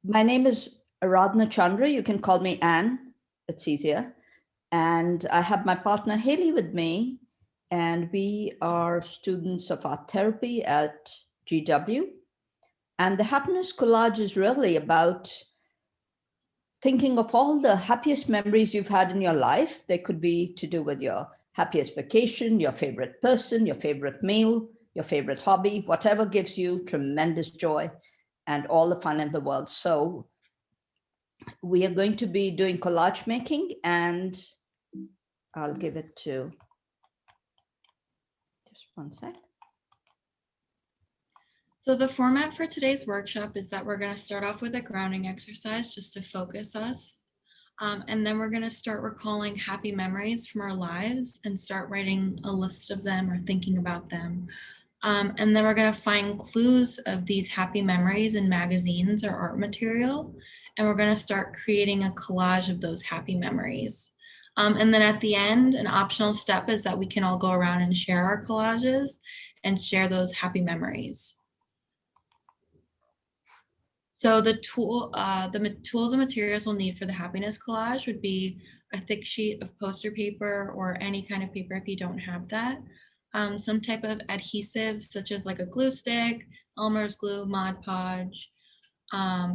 My name is Aradhana Chandra. You can call me Anne. It's easier. And I have my partner Haley with me, and we are students of art therapy at GW. And the happiness collage is really about thinking of all the happiest memories you've had in your life. They could be to do with your happiest vacation, your favorite person, your favorite meal, your favorite hobby, whatever gives you tremendous joy and all the fun in the world. So we are going to be doing collage making, and I'll give it to just one sec. So the format for today's workshop is that we're going to start off with a grounding exercise just to focus us. And then we're going to start recalling happy memories from our lives and start writing a list of them or thinking about them. And then we're going to find clues of these happy memories in magazines or art material. And we're going to start creating a collage of those happy memories. And then at the end, an optional step is that we can all go around and share our collages and share those happy memories. So the tools and materials we'll need for the happiness collage would be a thick sheet of poster paper or any kind of paper if you don't have that. Some type of adhesive such as like a glue stick, Elmer's glue, Mod Podge,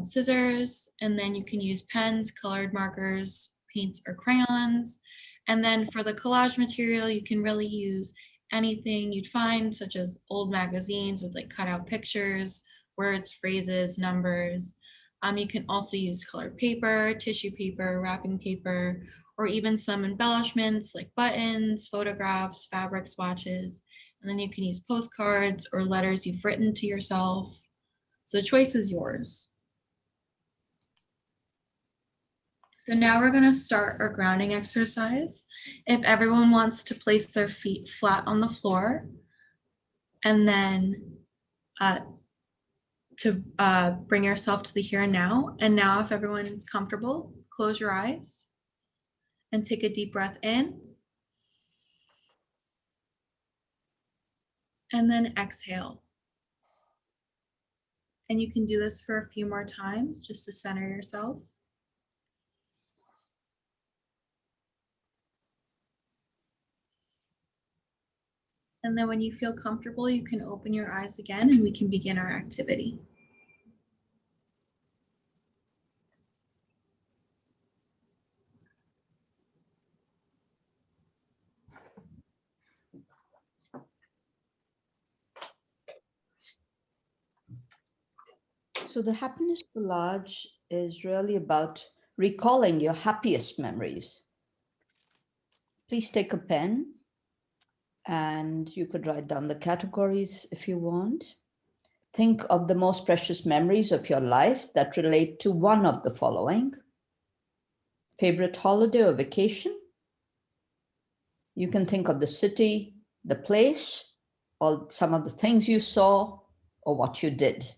scissors, and then you can use pens, colored markers, paints, or crayons. And then for the collage material, you can really use anything you'd find, such as old magazines with like cutout pictures, words, phrases, numbers. You can also use colored paper, tissue paper, wrapping paper, or even some embellishments like buttons, photographs, fabric swatches. And then you can use postcards or letters you've written to yourself. So the choice is yours. So now we're going to start our grounding exercise. If everyone wants to place their feet flat on the floor, and then to bring yourself to the here and now. And now if everyone is comfortable, close your eyes and take a deep breath in. And then exhale. And you can do this for a few more times just to center yourself. And then when you feel comfortable, you can open your eyes again and we can begin our activity. So the happiness collage is really about recalling your happiest memories. Please take a pen and you could write down the categories if you want. Think of the most precious memories of your life that relate to one of the following. Favorite holiday or vacation. You can think of the city, the place, or some of the things you saw or what you did.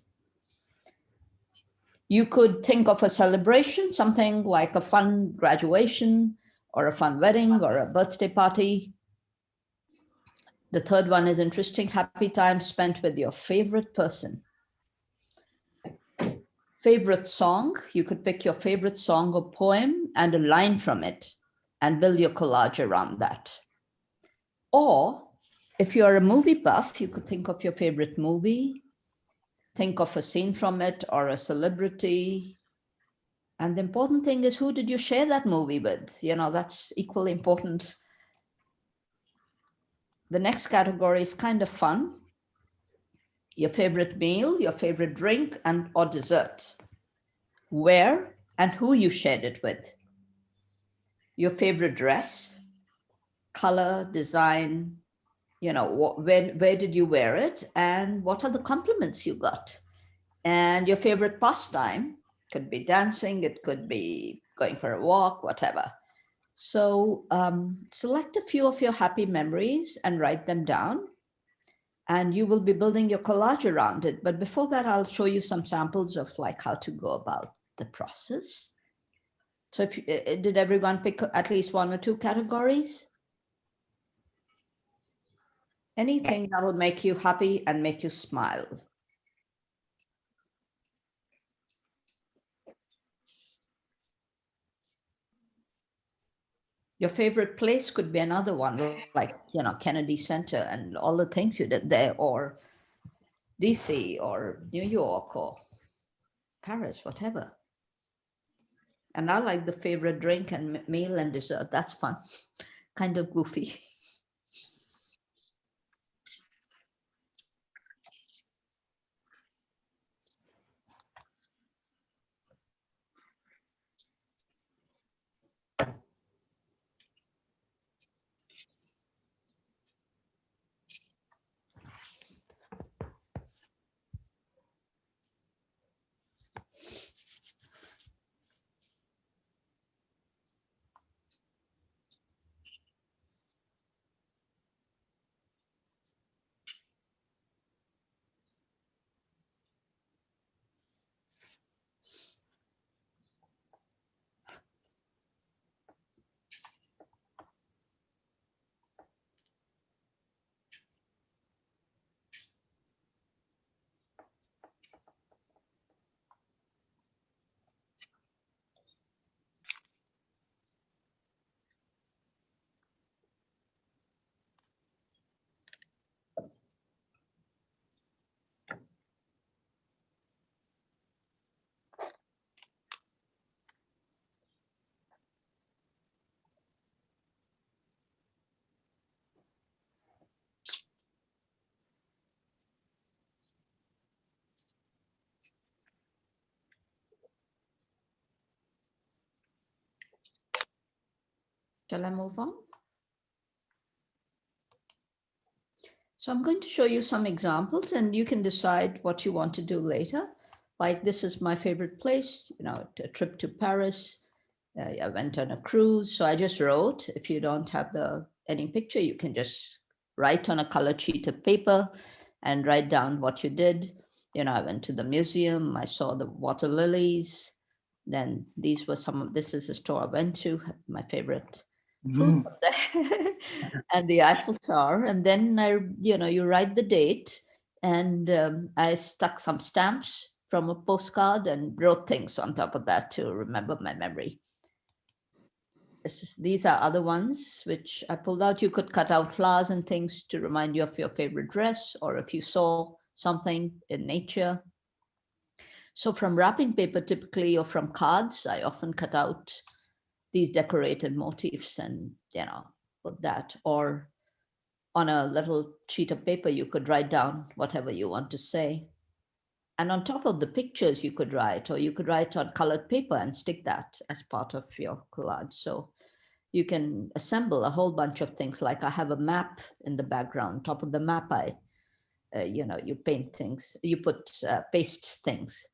You could think of a celebration, something like a fun graduation or a fun wedding or a birthday party. The third one is interesting, happy time spent with your favorite person. Favorite song, you could pick your favorite song or poem and a line from it and build your collage around that. Or if you're a movie buff, you could think of your favorite movie, think of a scene from it or a celebrity. And the important thing is, who did you share that movie with? You know, that's equally important. The next category is kind of fun. Your favorite meal, your favorite drink and or dessert. Where and who you shared it with. Your favorite dress, color, design, you know, where did you wear it and what are the compliments you got? And your favorite pastime, could be dancing, it could be going for a walk, whatever. So select a few of your happy memories and write them down. And you will be building your collage around it. But before that, I'll show you some samples of like how to go about the process. So did everyone pick at least one or two categories? Anything that will make you happy and make you smile. Your favorite place could be another one, like, Kennedy Center and all the things you did there, or DC or New York or Paris, whatever. And I like the favorite drink and meal and dessert. That's fun, kind of goofy. Shall I move on? So I'm going to show you some examples and you can decide what you want to do later. Like, this is my favorite place, a trip to Paris. I went on a cruise. So I just wrote. If you don't have any picture, you can just write on a colored sheet of paper and write down what you did. I went to the museum. I saw the water lilies. Then this is a store I went to, my favorite food there, and the Eiffel Tower. And then you write the date, and I stuck some stamps from a postcard and wrote things on top of that to remember my memory. These are other ones which I pulled out. You could cut out flowers and things to remind you of your favorite dress, or if you saw something in nature. So from wrapping paper typically, or from cards, I often cut out these decorated motifs and, put that. Or on a little sheet of paper, you could write down whatever you want to say. And on top of the pictures you could write, or you could write on colored paper and stick that as part of your collage. So you can assemble a whole bunch of things. Like, I have a map in the background. Top of the map, you paint things, you put paste things.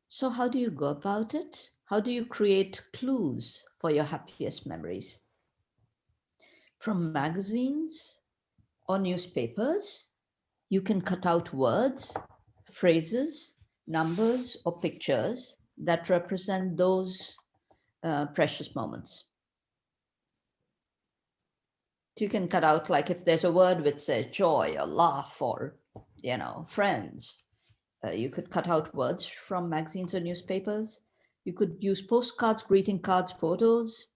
So how do you go about it? How do you create clues for your happiest memories? From magazines or newspapers, you can cut out words, phrases, numbers, or pictures that represent those precious moments. So you can cut out, like, if there's a word which says joy or laugh or, friends, you could cut out words from magazines or newspapers. You could use postcards, greeting cards, photos,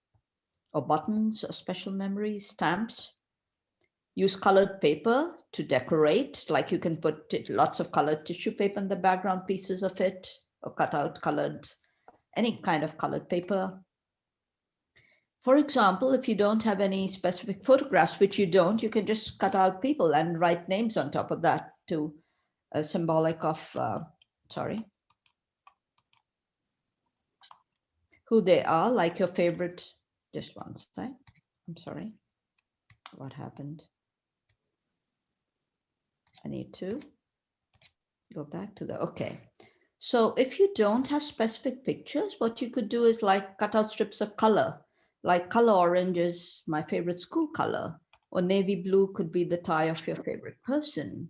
or buttons, or special memories, stamps. Use colored paper to decorate, like you can put lots of colored tissue paper in the background, pieces of it, or cut out any kind of colored paper. For example, if you don't have any specific photographs, which you don't, you can just cut out people and write names on top of that to symbolic of, who they are, like your favorite, just one second. I'm sorry, what happened? I need to go back to okay. So if you don't have specific pictures, what you could do is like cut out strips of color, like color orange is my favorite school color, or navy blue could be the tie of your favorite person.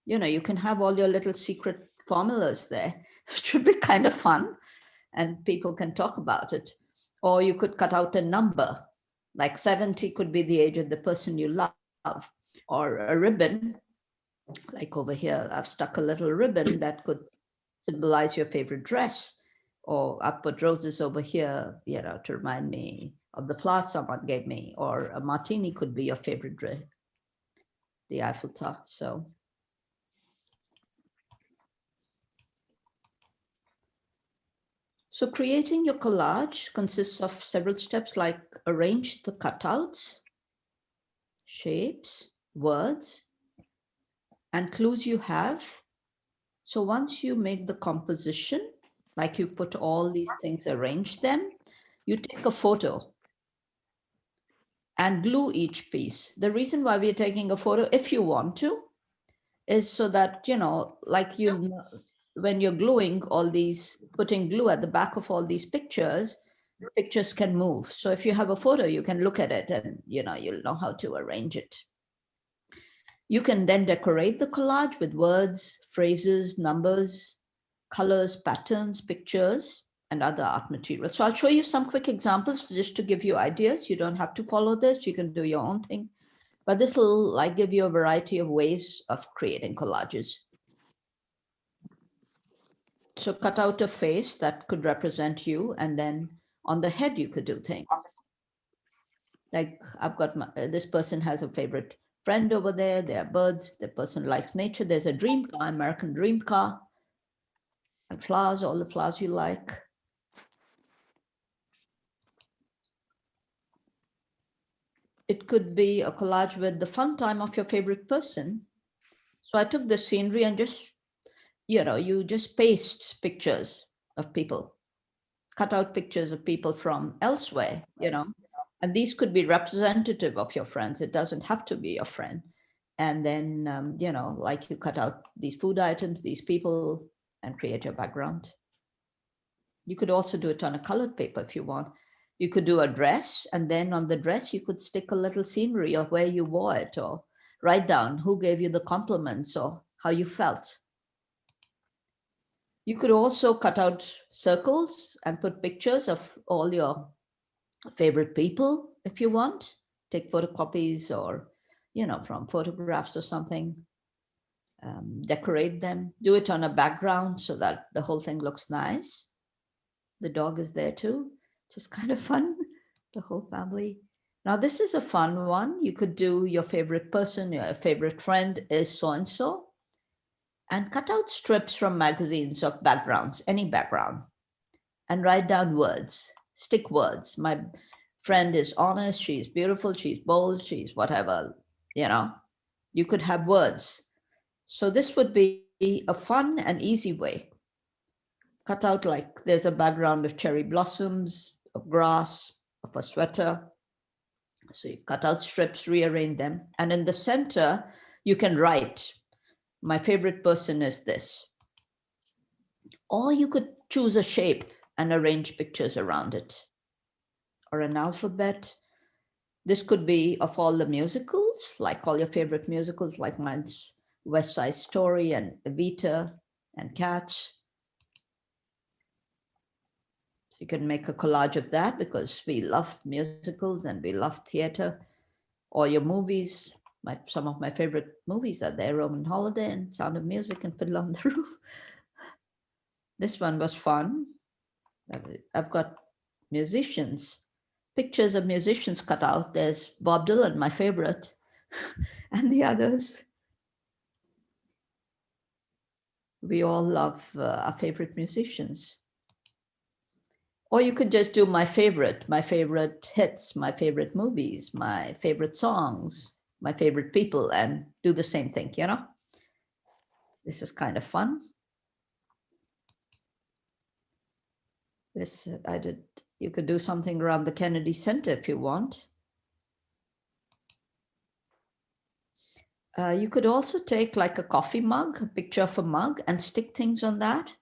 You can have all your little secret formulas there. It should be kind of fun and people can talk about it. Or you could cut out a number, like 70 could be the age of the person you love, or a ribbon, like over here, I've stuck a little ribbon that could symbolize your favorite dress. or I put roses over here, to remind me of the flowers someone gave me, or a martini could be your favorite drink, the Eiffel Tower. So creating your collage consists of several steps, like arrange the cutouts, shapes, words, and clues you have. So once you make the composition, like you put all these things, arrange them, you take a photo and glue each piece. The reason why we're taking a photo, if you want to, is so that, like when you're gluing all these, putting glue at the back of all these pictures, pictures can move. So if you have a photo, you can look at it and, you'll know how to arrange it. You can then decorate the collage with words, phrases, numbers, colors, patterns, pictures, and other art materials. So I'll show you some quick examples just to give you ideas. You don't have to follow this. You can do your own thing. But this will give you a variety of ways of creating collages. So cut out a face that could represent you, and then on the head you could do things. Like I've got this person has a favorite friend over there. There are birds. The person likes nature. There's a dream car, American dream car, and flowers, all the flowers you like. It could be a collage with the fun time of your favorite person. So I took the scenery and just, you just paste pictures of people, cut out pictures of people from elsewhere, and these could be representative of your friends. It doesn't have to be your friend. And then, like you cut out these food items, these people, and create your background. You could also do it on a colored paper if you want. You could do a dress, and then on the dress, you could stick a little scenery of where you wore it, or write down who gave you the compliments or how you felt. You could also cut out circles and put pictures of all your favorite people if you want. Take photocopies or, from photographs or something. Decorate them. Do it on a background so that the whole thing looks nice. The dog is there too. Just kind of fun, the whole family. Now, this is a fun one. You could do your favorite person, your favorite friend is so-and-so, and cut out strips from magazines of backgrounds, any background, and write down words, stick words. My friend is honest, she's beautiful, she's bold, she's whatever, you could have words. So this would be a fun and easy way. Cut out, like there's a background of cherry blossoms, of grass, of a sweater. So you've cut out strips, rearrange them. And in the center, you can write, my favorite person is this. Or you could choose a shape and arrange pictures around it. Or an alphabet. This could be of all the musicals, like all your favorite musicals, like mine's West Side Story and Evita and Cats. So you can make a collage of that because we love musicals and we love theater. Or your movies. Some of my favorite movies are there, Roman Holiday and Sound of Music and Fiddler on the Roof. This one was fun. I've got musicians, pictures of musicians cut out. There's Bob Dylan, my favorite, and the others. We all love our favorite musicians. Or you could just do my favorite hits, my favorite movies, my favorite songs, my favorite people, and do the same thing, This is kind of fun. You could do something around the Kennedy Center if you want. You could also take like a coffee mug, a picture of a mug, and stick things on that.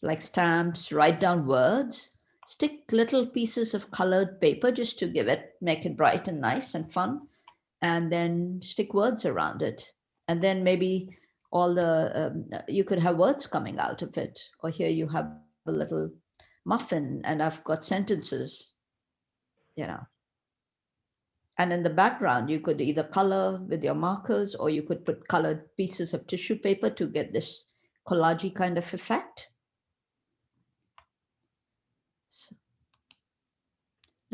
Like stamps, write down words, stick little pieces of colored paper just to make it bright and nice and fun, and then stick words around it. And then maybe you could have words coming out of it. Or here you have a little muffin and I've got sentences, And in the background, you could either color with your markers or you could put colored pieces of tissue paper to get this collagey kind of effect.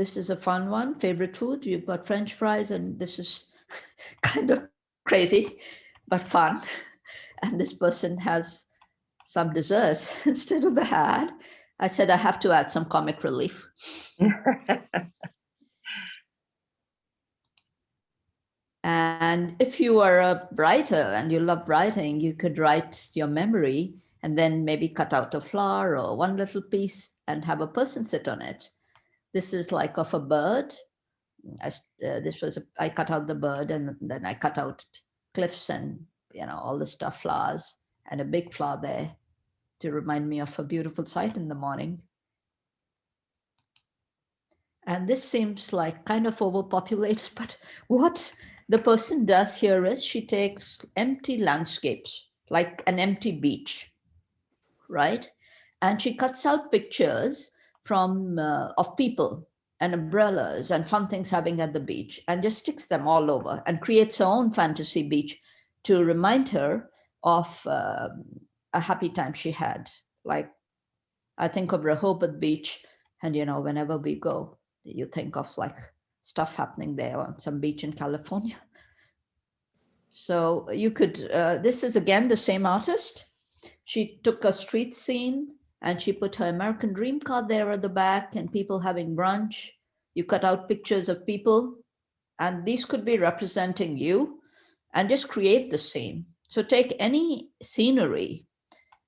This is a fun one. Favorite food? You've got French fries, and this is kind of crazy, but fun. And this person has some dessert instead of the hat. I said I have to add some comic relief. And if you are a writer and you love writing, you could write your memory and then maybe cut out a flower or one little piece and have a person sit on it. This is like of a bird. I cut out the bird, and then I cut out cliffs and all the stuff, flowers, and a big flower there to remind me of a beautiful sight in the morning. And this seems like kind of overpopulated, but what the person does here is she takes empty landscapes, like an empty beach, right? And she cuts out pictures from of people and umbrellas and fun things happening at the beach, and just sticks them all over and creates her own fantasy beach to remind her of a happy time she had. Like, I think of Rehoboth Beach, and whenever we go, you think of like stuff happening there on some beach in California. So you could, this is again the same artist. She took a street scene and she put her American Dream card there at the back and people having brunch. You cut out pictures of people, and these could be representing you, and just create the scene. So take any scenery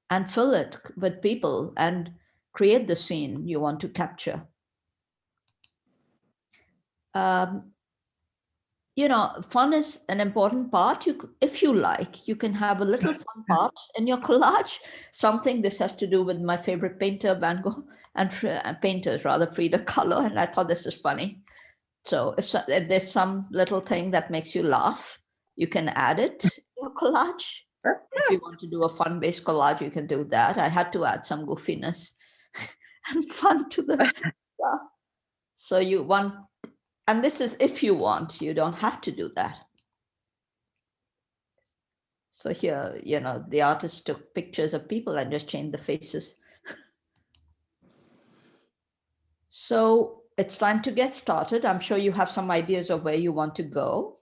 and fill it with people and create the scene you want to capture. Fun is an important part. If you like, you can have a little fun part in your collage. Something, this has to do with my favorite painter, Van Gogh, and painters rather, Frida Kahlo. And I thought this is funny. So if there's some little thing that makes you laugh, you can add it to your collage. If you want to do a fun-based collage, you can do that. I had to add some goofiness and fun to the stuff. So you want, and this is if you want, you don't have to do that. So here, the artist took pictures of people and just changed the faces. So it's time to get started. I'm sure you have some ideas of where you want to go.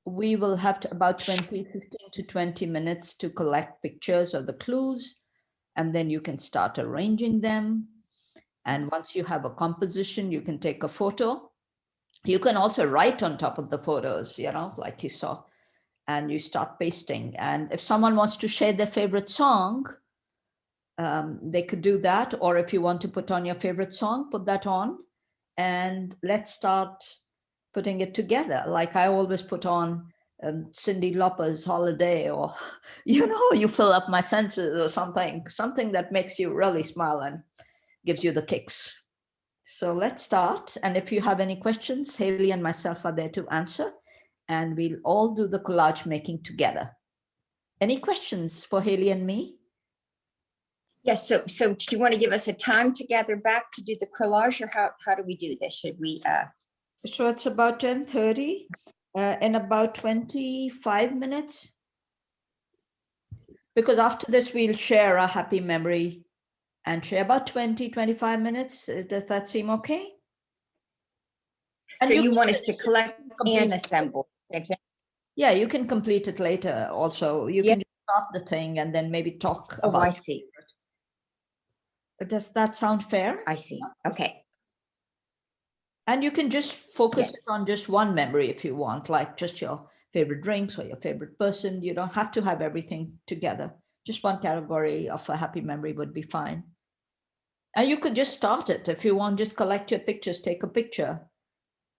We will have about 15 to 20 minutes to collect pictures of the clues, and then you can start arranging them. And once you have a composition, you can take a photo. You can also write on top of the photos, like you saw, and you start pasting. And if someone wants to share their favorite song, they could do that. Or if you want to put on your favorite song, put that on, and let's start putting it together. Like I always put on Cyndi Lauper's Holiday, or, you fill up my senses, or something that makes you really smile and gives you the kicks. So let's start. And if you have any questions, Haley and myself are there to answer, and we'll all do the collage making together. Any questions for Haley and me? Yes. So do you want to give us a time to gather back to do the collage, or how do we do this? Should we? So it's about 10:30. In about 25 minutes. Because after this, we'll share a happy memory and share about 20-25 minutes. Does that seem okay? And so you want us to collect and assemble? Yeah, you can complete it later also. You can just start the thing and then maybe talk about I see. Does that sound fair? I see. Okay. And you can just focus on just one memory if you want, like just your favorite drinks or your favorite person. You don't have to have everything together. Just one category of a happy memory would be fine. And you could just start it. If you want, just collect your pictures, take a picture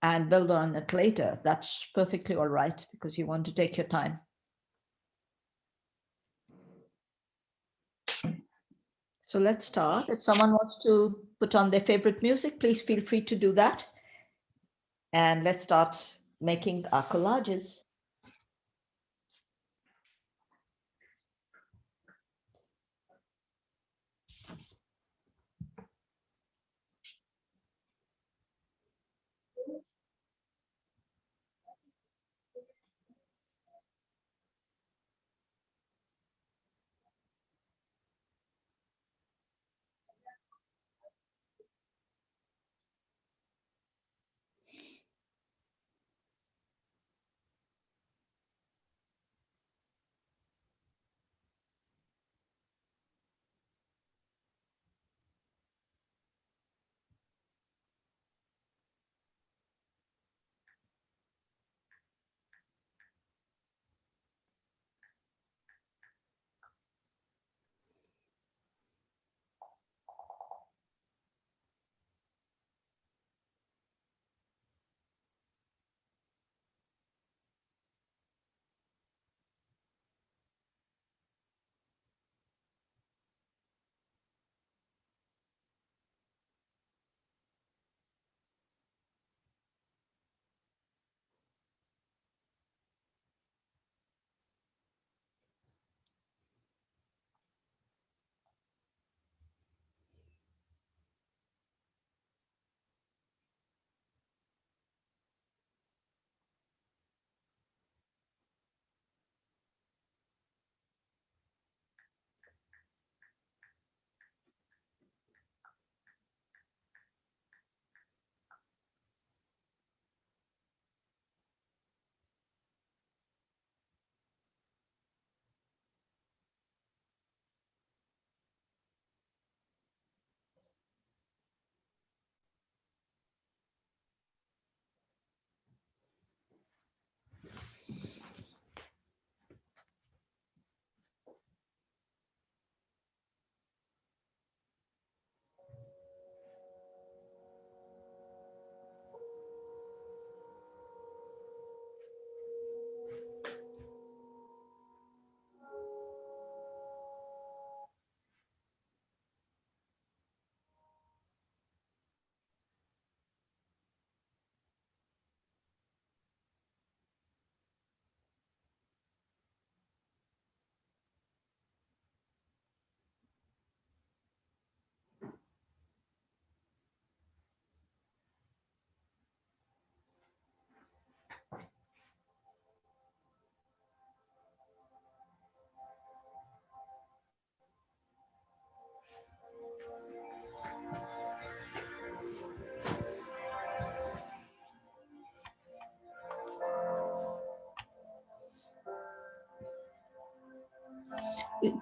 and build on it later. That's perfectly all right, because you want to take your time. So let's start. If someone wants to put on their favorite music, please feel free to do that. And let's start making our collages.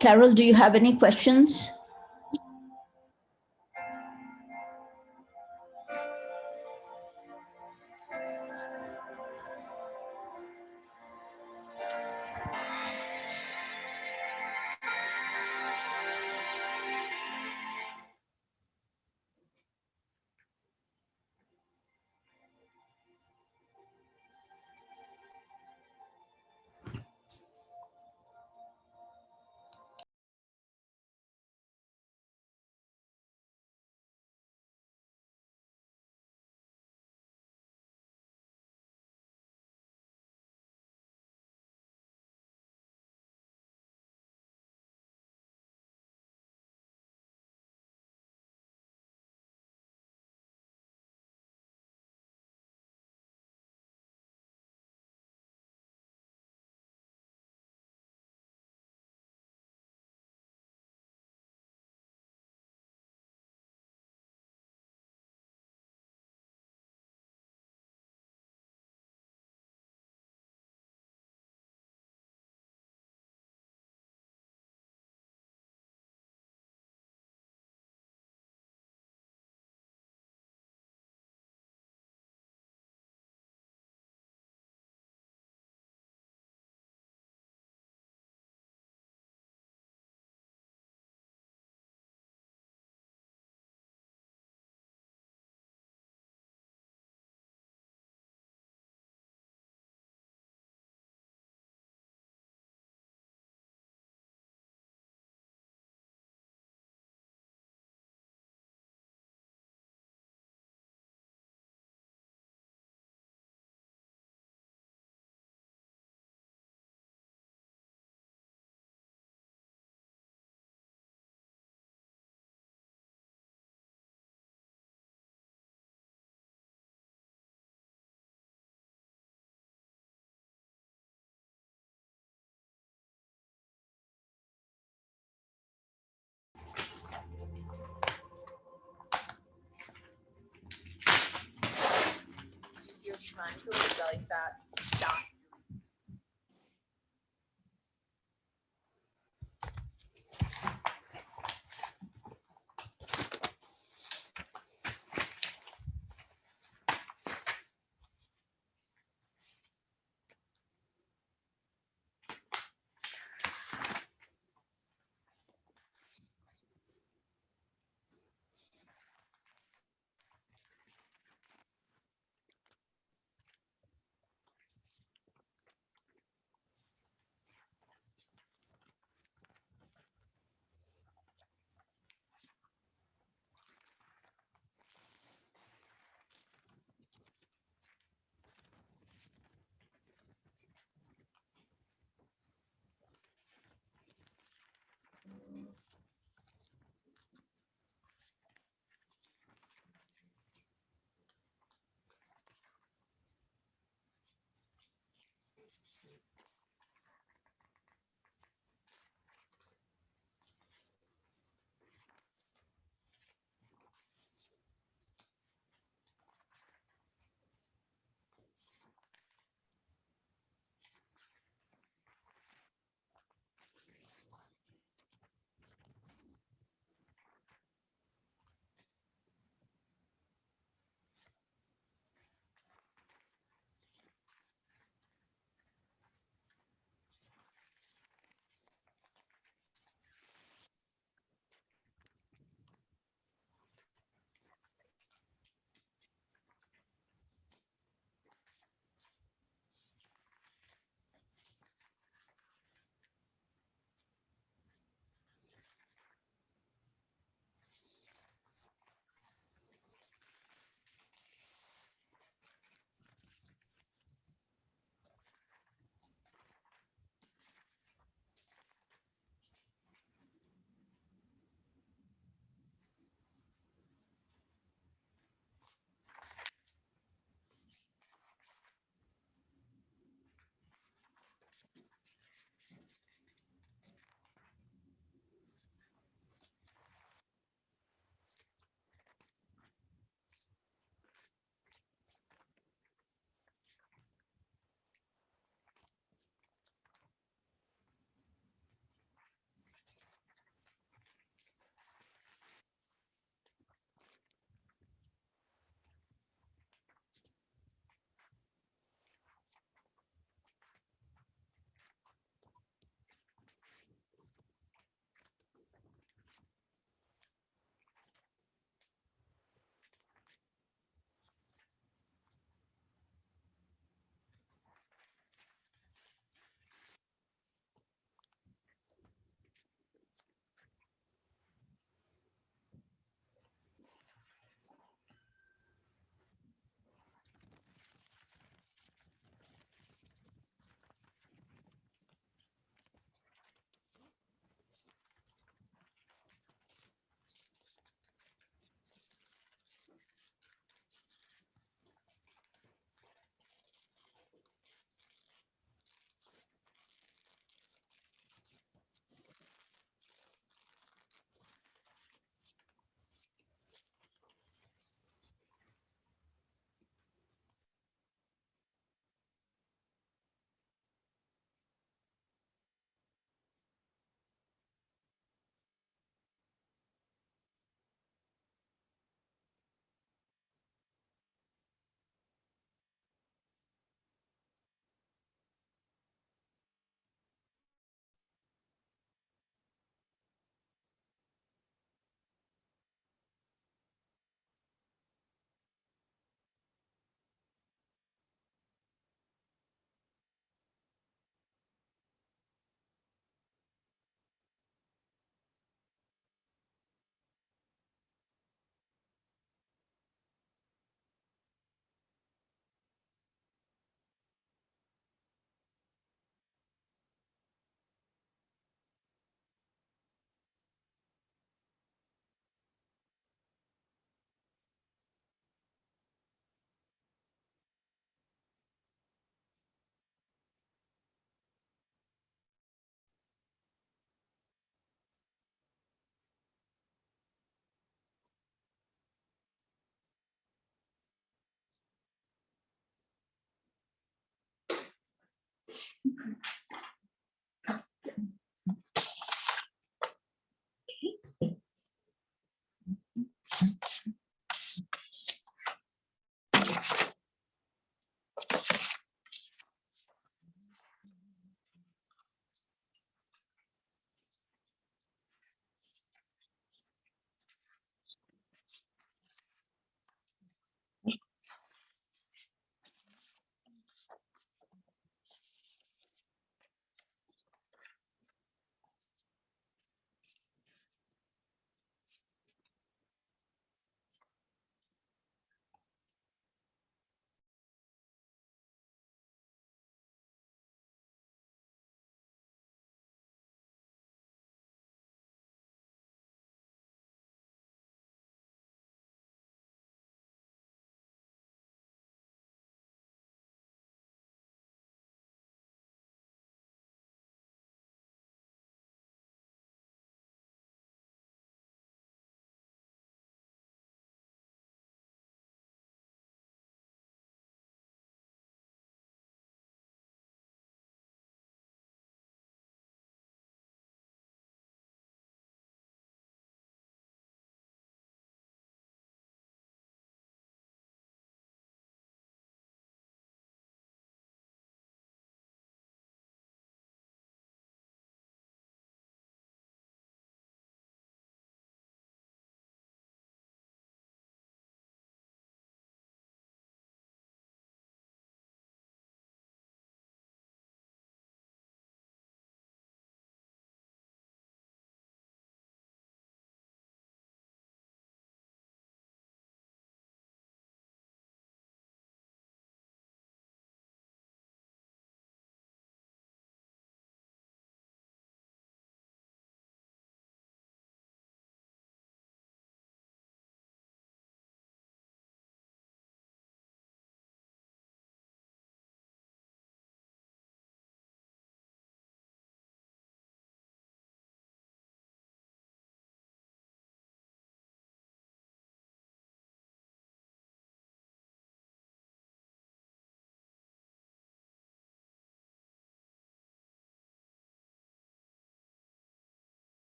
Carol, do you have any questions? You're trying to lose belly fat. Stop.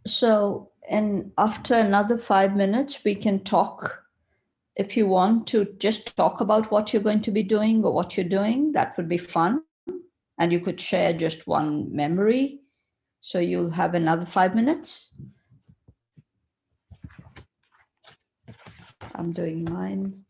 So, and after another 5 minutes, we can talk. If you want to just talk about what you're going to be doing or what you're doing, that would be fun. And you could share just one memory. So you'll have another 5 minutes. I'm doing mine.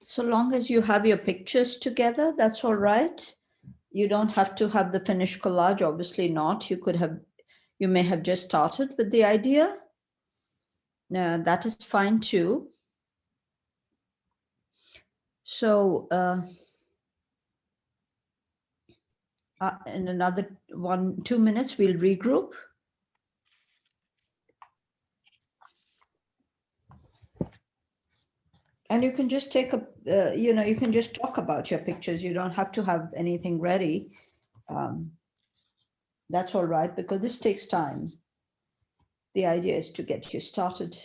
So long as you have your pictures together, that's all right. You don't have to have the finished collage, obviously not. You may have just started with the idea. That is fine too. So in another 2 minutes, we'll regroup. And you can just take you can just talk about your pictures. You don't have to have anything ready. That's all right, because this takes time. The idea is to get you started.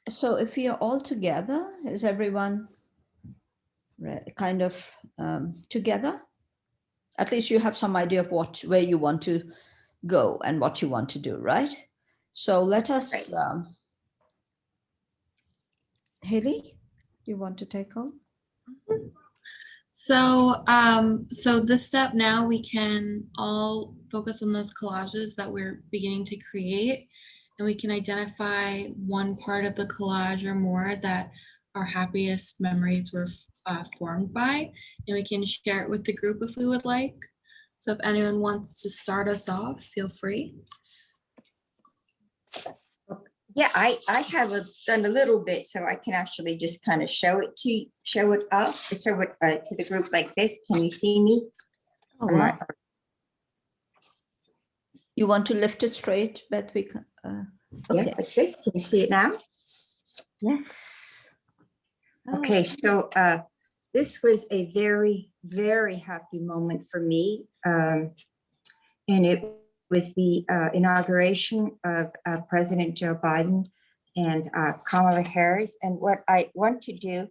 So if we are all together, is everyone kind of together? At least you have some idea of where you want to go and what you want to do, right? So let us, Haley, you want to take on? So, so this step now, we can all focus on those collages that we're beginning to create, and we can identify one part of the collage or more that our happiest memories were formed by, and we can share it with the group if we would like. So if anyone wants to start us off, feel free. Yeah, I have done a little bit, so I can actually just kind of show it to the group like this. Can you see me? Oh, wow. You want to lift it straight, Beth? We can, Yes, okay. like this. Can you see it now? Yes. Oh. Okay, so this was a very, very happy moment for me. And it was the inauguration of President Joe Biden and Kamala Harris. And what I want to do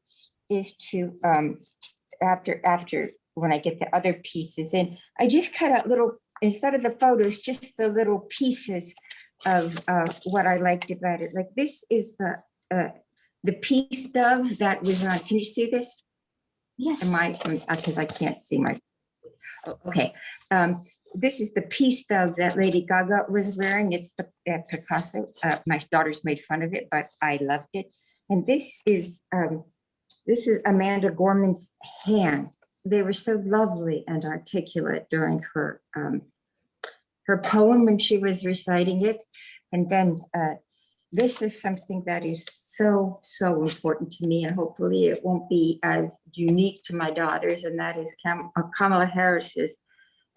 is to, after when I get the other pieces in, I just cut out little, instead of the photos, just the little pieces of what I liked about it. Like this is the peace dove that was on, can you see this? Yes. Am I, because I can't see my, okay. This is the piece dove that Lady Gaga was wearing. It's the Picasso. My daughters made fun of it, but I loved it. And this is Amanda Gorman's hands. They were so lovely and articulate during her poem when she was reciting it. And then this is something that is so, so important to me, and hopefully it won't be as unique to my daughters, and that is Kamala Harris's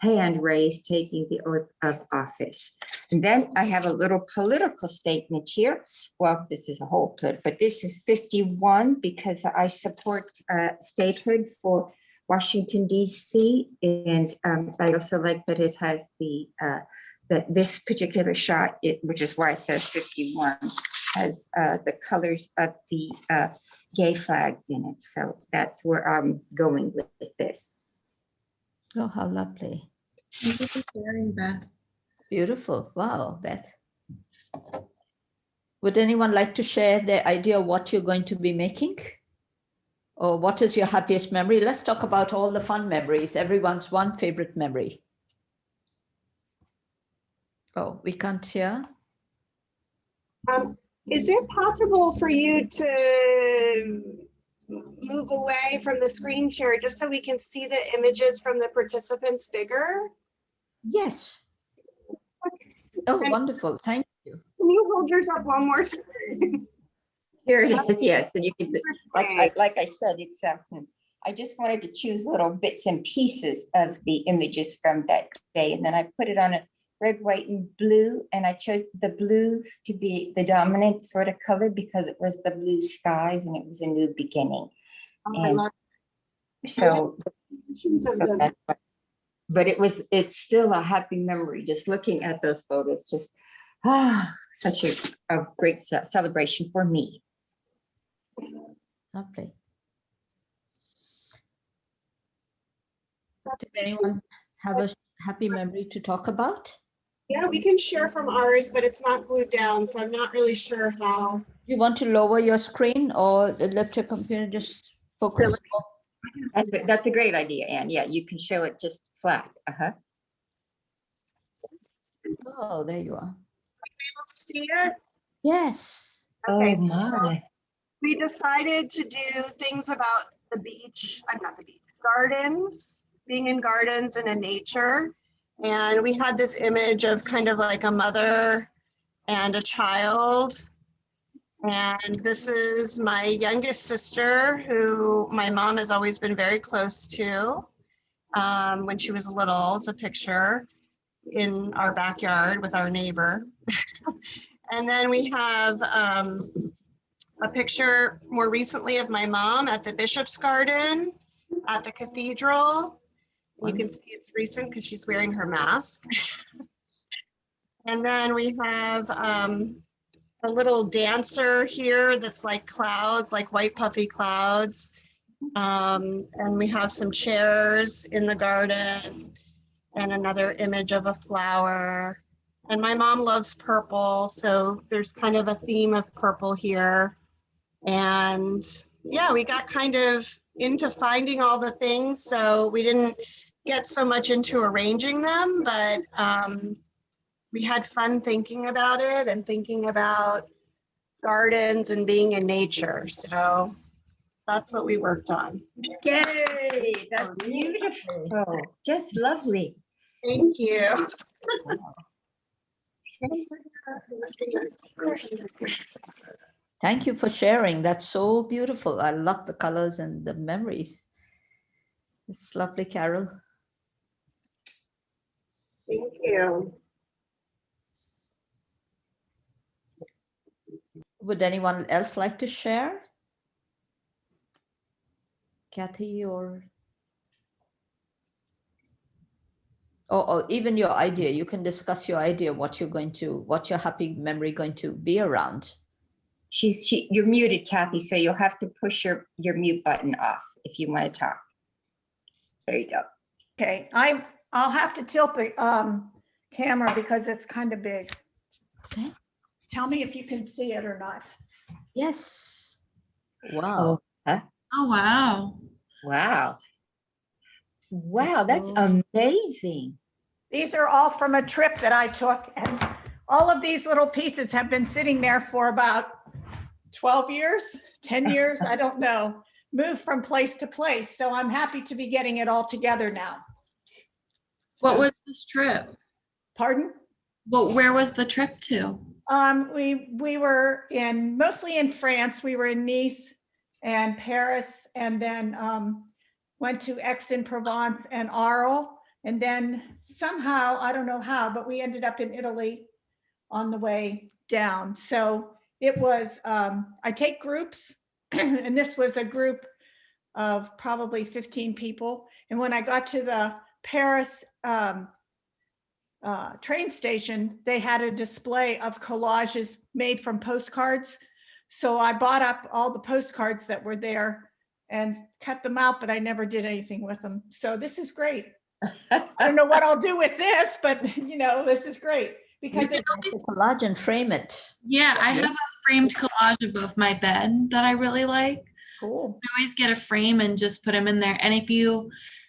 hand raised taking the oath of office. And then I have a little political statement here. Well, this is a whole plot, but this is 51 because I support statehood for Washington, D.C. And I also like that it has that this particular shot, which is why it says 51, has the colors of the gay flag in it. So that's where I'm going with this. Oh, how lovely. Thank you for sharing, Beth. Beautiful. Wow, Beth. Would anyone like to share their idea of what you're going to be making? Or what is your happiest memory? Let's talk about all the fun memories. Everyone's one favorite memory. Oh, we can't hear. Is it possible for you to move away from the screen share just so we can see the images from the participants bigger? Yes. Oh, wonderful. Thank you. Can you hold yours up one more time? Here it is, yes. And you can, like I said, it's, I just wanted to choose little bits and pieces of the images from that day. And then I put it on a red, white, and blue. And I chose the blue to be the dominant sort of color because it was the blue skies and it was a new beginning. And so, but it's still a happy memory just looking at those photos. Just such a great celebration for me. Lovely. Did anyone have a happy memory to talk about? Yeah, we can share from ours, but it's not glued down, so I'm not really sure how. You want to lower your screen or lift your computer, just focus? That's a great idea, Anne. Yeah, you can show it just flat. Oh, there you are. See it? Yes. Okay, oh my. we decided to do things about the beach. I'm not the beach. Gardens. being in gardens and in nature. And we had this image of kind of like a mother and a child. And this is my youngest sister, who my mom has always been very close to. When she was little, it's a picture in our backyard with our neighbor. And then we have a picture more recently of my mom at the Bishop's Garden at the cathedral. You can see it's recent because she's wearing her mask. And then we have a little dancer here that's like clouds, like white puffy clouds. And we have some chairs in the garden and another image of a flower. And my mom loves purple, so there's kind of a theme of purple here. And yeah, we got kind of into finding all the things, so we didn't get so much into arranging them, but we had fun thinking about it and thinking about gardens and being in nature. So that's what we worked on. Yay, that's beautiful. Just lovely. Thank you. Thank you for sharing. That's so beautiful. I love the colors and the memories. It's lovely, Carol. Thank you. Would anyone else like to share? Kathy or even your idea. You can discuss your idea, what your happy memory going to be around. You're muted, Kathy, so you'll have to push your mute button off if you want to talk. There you go. Okay, I'll have to tilt the camera because it's kind of big. Okay. Tell me if you can see it or not. Yes. Wow. Oh, wow. Wow. Wow, that's amazing. These are all from a trip that I took, and all of these little pieces have been sitting there for about 12 years, 10 years, I don't know, moved from place to place. So I'm happy to be getting it all together now. What was this trip? Pardon? Well, where was the trip to? We were mostly in France. We were in Nice and Paris, and then went to Aix-en-Provence and Arles. And then somehow, I don't know how, but we ended up in Italy on the way down. So it was, I take groups, and this was a group of probably 15 people. And when I got to the Paris train station, they had a display of collages made from postcards. So I bought up all the postcards that were there and cut them out, but I never did anything with them. So this is great. I don't know what I'll do with this, but this is great because Make a collage and frame it. Yeah, I have a framed collage above my bed that I really like. cool. I always get a frame and just put them in there. And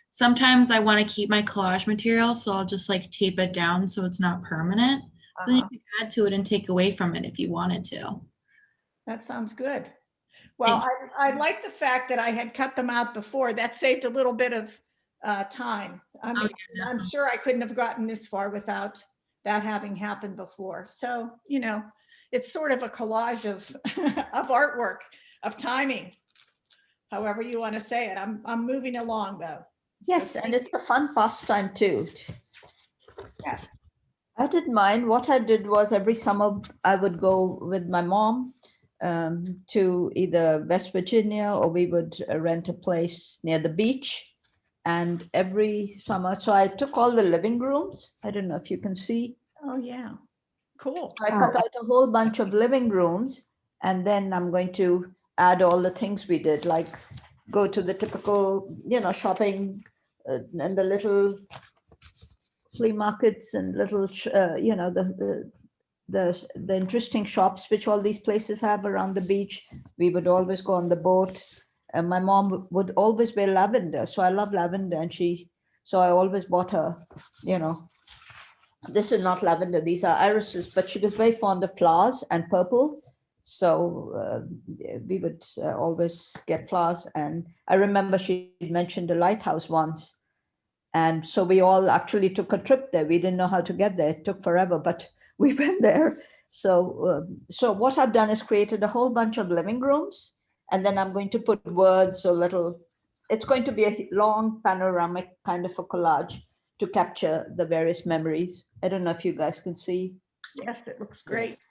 sometimes I want to keep my collage material, so I'll just like tape it down so it's not permanent. So then you can add to it and take away from it if you wanted to. That sounds good. Well, I like the fact that I had cut them out before. That saved a little bit of time. I mean, I'm sure I couldn't have gotten this far without that having happened before. So, it's sort of a collage of of artwork, of timing, however you want to say it. I'm moving along though. Yes, and it's a fun pastime too. Yes. I did mine. What I did was every summer I would go with my mom to either West Virginia, or we would rent a place near the beach. And every summer, so I took all the living rooms. I don't know if you can see. Oh, yeah. Cool. I cut out a whole bunch of living rooms, and then I'm going to add all the things we did, like go to the typical, shopping and the little flea markets and little, the interesting shops which all these places have around the beach. We would always go on the boat, and my mom would always wear lavender. So I love lavender, and so I always bought her, this is not lavender, these are irises, but she was very fond of flowers and purple. So we would always get flowers. And I remember she mentioned a lighthouse once. And so we all actually took a trip there. We didn't know how to get there. It took forever, but we went there. So what I've done is created a whole bunch of living rooms, and then I'm going to put words or little, it's going to be a long panoramic kind of a collage to capture the various memories. I don't know if you guys can see. Yes, it looks great.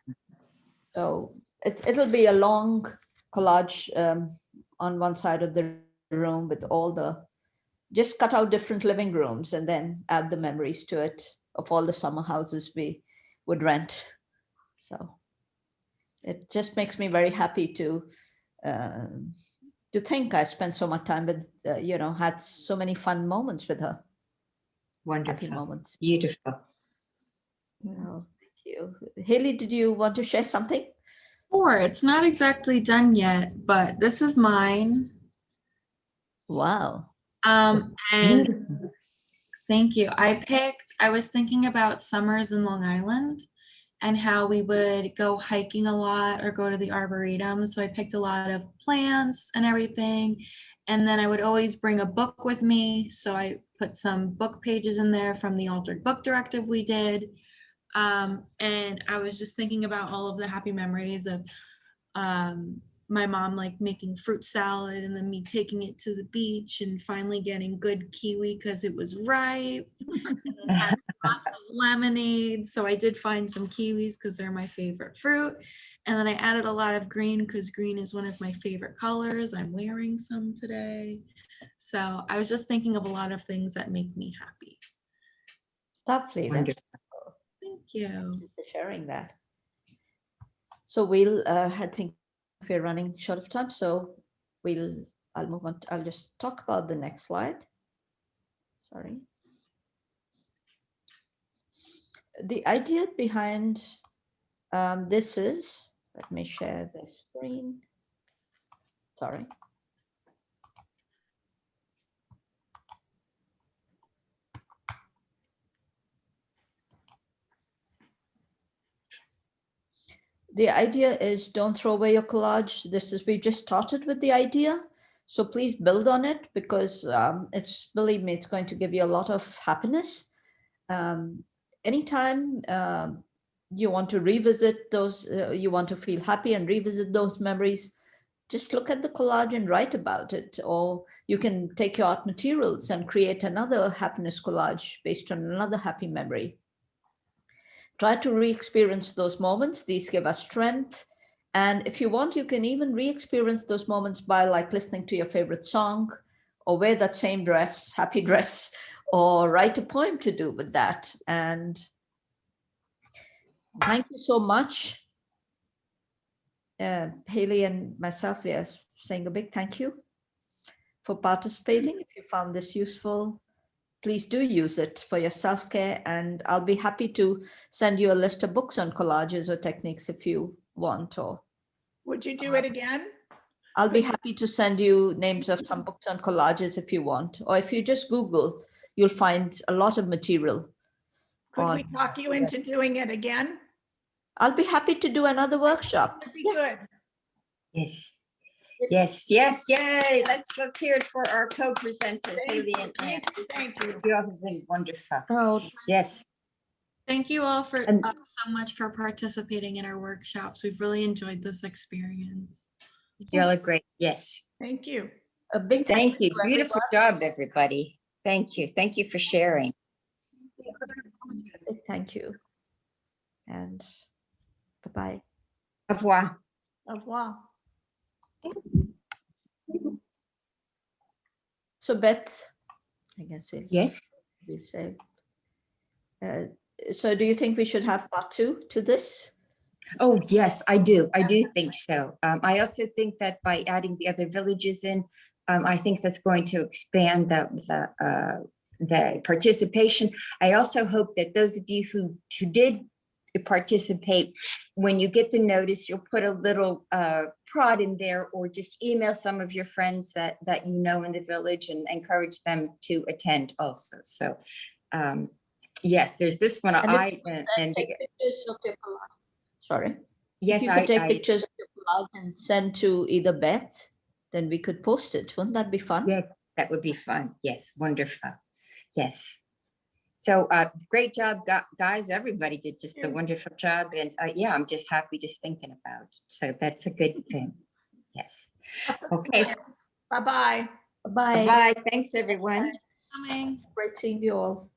So it'll be a long collage on one side of the room with all the, just cut out different living rooms and then add the memories to it of all the summer houses we would rent. So it just makes me very happy to think I spent so much time with, had so many fun moments with her. Wonderful. Happy moments. Beautiful. Oh, thank you. Haley, did you want to share something? Sure, it's not exactly done yet, but this is mine. Wow. And Beautiful. thank you. I was thinking about summers in Long Island and how we would go hiking a lot or go to the Arboretum. So I picked a lot of plants and everything. And then I would always bring a book with me. So I put some book pages in there from the Altered Book Directive we did. And I was just thinking about all of the happy memories of my mom like making fruit salad and then me taking it to the beach and finally getting good kiwi because it was ripe. And had lots of lemonade. So I did find some kiwis because they're my favorite fruit. And then I added a lot of green because green is one of my favorite colors. I'm wearing some today. So I was just thinking of a lot of things that make me happy. Lovely. Wonderful. Thank you. Thank you for sharing that. So I think we're running short of time, so I'll move on. I'll just talk about the next slide. Sorry. The idea behind this is, let me share the screen. Sorry. The idea is don't throw away your collage. We've just started with the idea. So please build on it because believe me, it's going to give you a lot of happiness. Anytime you want to revisit those, you want to feel happy and revisit those memories, just look at the collage and write about it. Or you can take your art materials and create another happiness collage based on another happy memory. Try to re-experience those moments. These give us strength. And if you want, you can even re-experience those moments by like listening to your favorite song or wear that same dress, happy dress, or write a poem to do with that. And thank you so much. Haley and myself, we are saying a big thank you for participating. If you found this useful, please do use it for your self-care, and I'll be happy to send you a list of books on collages or techniques if you want. Or Would you do it again? I'll be happy to send you names of some books on collages if you want, or if you just Google, you'll find a lot of material. Could we talk you into doing it again? I'll be happy to do another workshop. That'd be Yes. good. Yes. Yes, yes, yay. Let's hear it for our co-presenters, Haley and Anne. Thank you. You all have been wonderful. Oh, Yes. Thank you all for And- so much for participating in our workshops. We've really enjoyed this experience. You all are great. Yes. Thank you. a big Thank you. to Beautiful everyone. job, everybody. Thank you. Thank you for sharing. Thank you. And bye-bye. Au revoir. Au revoir. So Beth, I guess Yes. we'll say. So do you think we should have part 2 to this? Oh, yes, I do. I do think so. I also think that by adding the other villages in, I think that's going to expand the participation. I also hope that those of you who did participate, when you get the notice, you'll put a little prod in there, or just email some of your friends that you know in the village and encourage them to attend also. So yes, there's this one. Take pictures of your collage. Sorry. Yes, if you could take pictures of your collage and send to either Beth, then we could post it. Wouldn't that be fun? Yeah, that would be fun. Yes, wonderful. Yes. So great job, guys. Everybody did just a wonderful job. And yeah, I'm just happy just thinking about it. So that's a good thing. Yes. Okay. Bye-bye. Bye. Bye. Thanks, everyone. Coming. Great seeing you all.